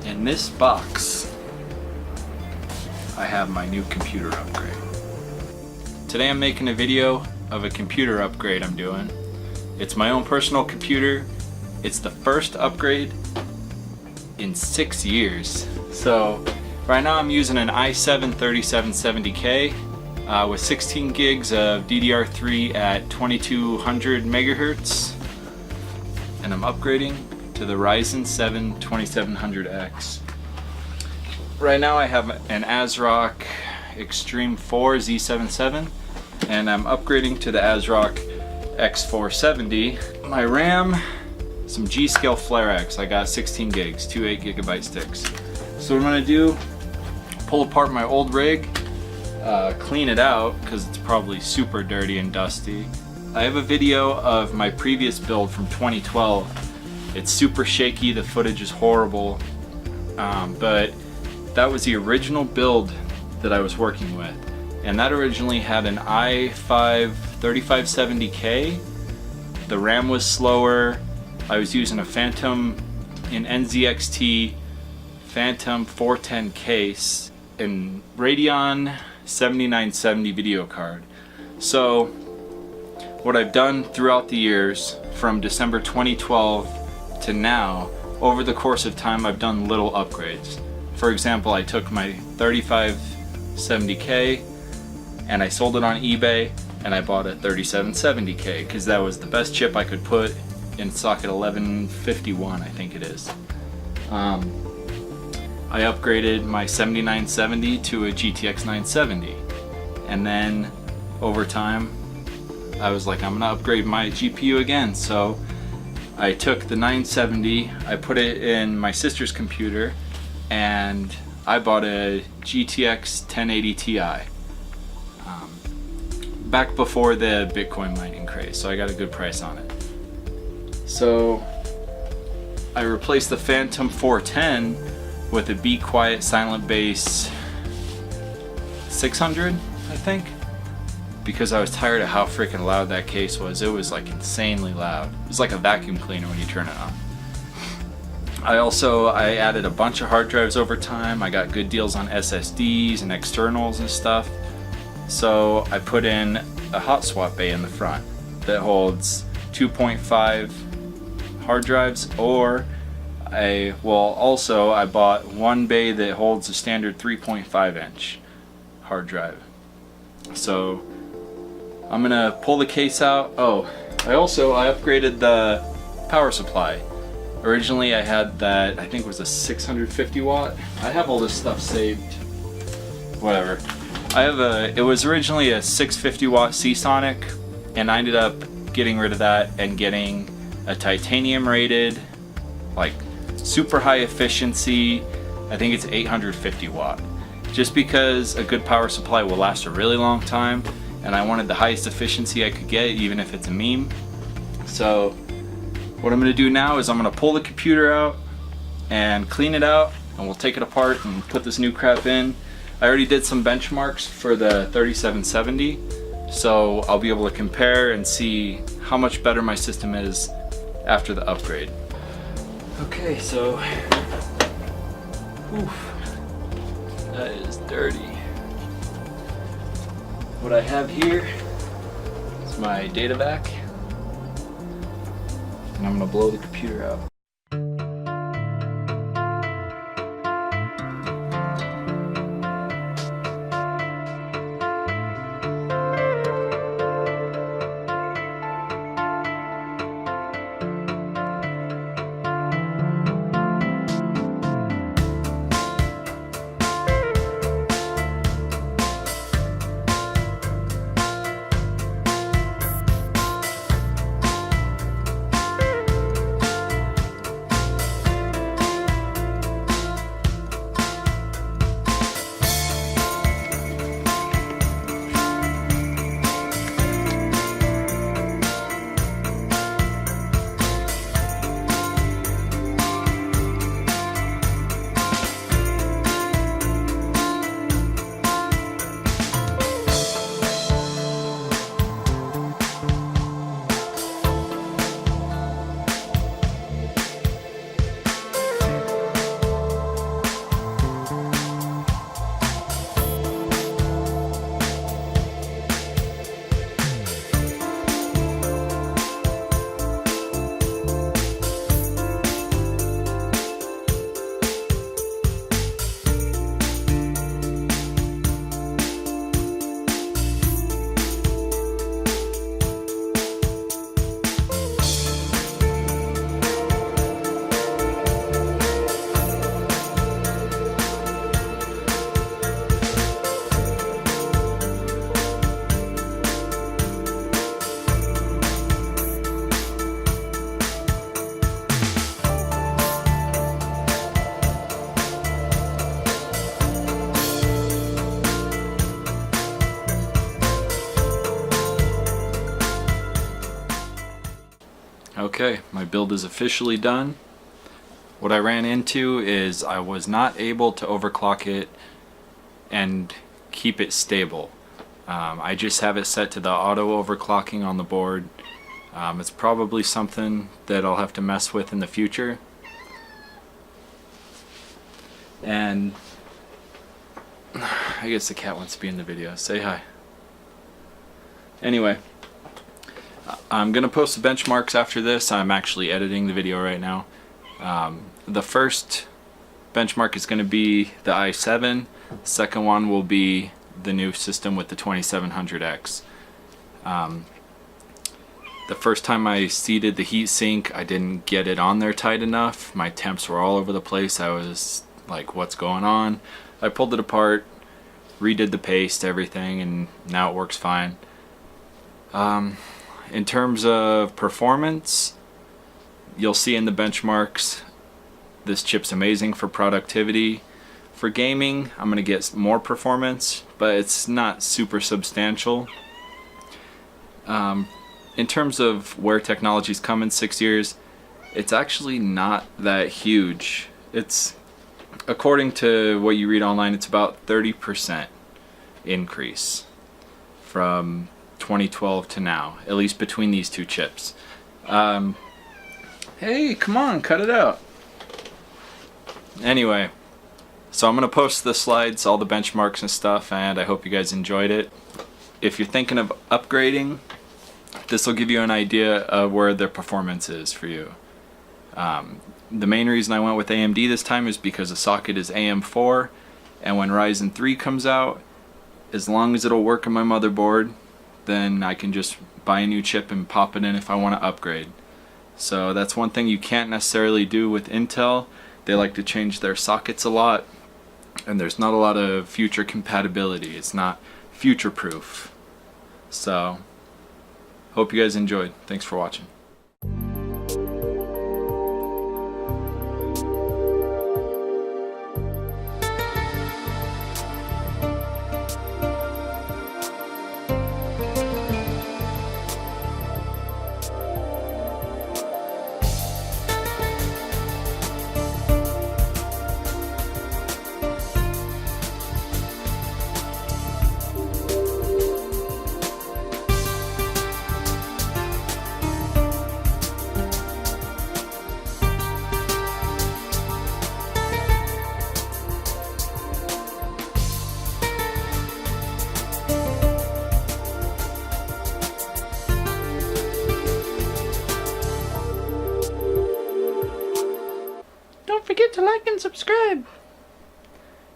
In this box, I have my new computer upgrade. Today I'm making a video of a computer upgrade I'm doing. It's my own personal computer. It's the first upgrade in 6 years. So right now I'm using an i7 3770K with 16 gigs of DDR3 at 2200 megahertz, and I'm upgrading to the Ryzen 7 2700X. Right now I have an ASRock Extreme 4 Z77, and I'm upgrading to the ASRock X470. My RAM, some G-Scale FlareX. I got 16 gigs, two 8GB sticks. So what I'm gonna do, pull apart my old rig, clean it out because it's probably super dirty and dusty. I have a video of my previous build from 2012. It's super shaky, the footage is horrible, but that was the original build that I was working with. And that originally had an i5 3570K. The RAM was slower. I was using a Phantom in NZXT Phantom 410 case and Radeon 7970 video card. So what I've done throughout the years from December 2012 to now, over the course of time, I've done little upgrades. For example, I took my 3570K and I sold it on eBay, and I bought a 3770K because that was the best chip I could put in socket 1151, I think it is. I upgraded my 7970 to a GTX 970, and then over time I was like, I'm gonna upgrade my GPU again. So I took the 970, I put it in my sister's computer, and I bought a GTX 1080 Ti back before the Bitcoin mining craze, so I got a good price on it. So I replaced the Phantom 410 with a Be Quiet Silent Bass 600, I think, because I was tired of how freaking loud that case was. It was like insanely loud. It was like a vacuum cleaner when you turn it on. I added a bunch of hard drives over time. I got good deals on SSDs and externals and stuff. So I put in a hot swap bay in the front that holds 2.5 hard drives, or I bought one bay that holds a standard 3.5 inch hard drive. So I'm gonna pull the case out. Oh, I upgraded the power supply. Originally I had that, I think it was a 650 watt. I have all this stuff saved. Whatever. It was originally a 650 watt Seasonic, and I ended up getting rid of that and getting a titanium rated, like super high efficiency, I think it's 850 watt. Just because a good power supply will last a really long time, and I wanted the highest efficiency I could get, even if it's a meme. So what I'm going to do now is I'm going to pull the computer out and clean it out, and we'll take it apart and put this new crap in. I already did some benchmarks for the 3770, so I'll be able to compare and see how much better my system is after the upgrade. Okay, so that is dirty. What I have here is my data vac, and I'm gonna blow the computer out. Okay, my build is officially done. What I ran into is I was not able to overclock it and keep it stable. I just have it set to the auto overclocking on the board. It's probably something that I'll have to mess with in the future. And I guess the cat wants to be in the video. Say hi. Anyway, I'm gonna post the benchmarks after this. I'm actually editing the video right now. The first benchmark is going to be the i7. The second one will be the new system with the 2700X. The first time I seated the heatsink, I didn't get it on there tight enough. My temps were all over the place. I was like, what's going on? I pulled it apart, redid the paste, everything, and now it works fine. In terms of performance, you'll see in the benchmarks, this chip's amazing for productivity. For gaming, I'm going to get more performance, but it's not super substantial. In terms of where technology's come in 6 years, it's actually not that huge. It's, according to what you read online, it's about 30% increase from 2012 to now, at least between these two chips. Hey, come on, cut it out. Anyway, so I'm going to post the slides, all the benchmarks and stuff, and I hope you guys enjoyed it. If you're thinking of upgrading, this will give you an idea of where the performance is for you. The main reason I went with AMD this time is because the socket is AM4, and when Ryzen 3 comes out, as long as it'll work on my motherboard, then I can just buy a new chip and pop it in if I want to upgrade. So that's one thing you can't necessarily do with Intel. They like to change their sockets a lot, and there's not a lot of future compatibility. It's not future proof. So, hope you guys enjoyed. Thanks for watching. Don't forget to like and subscribe.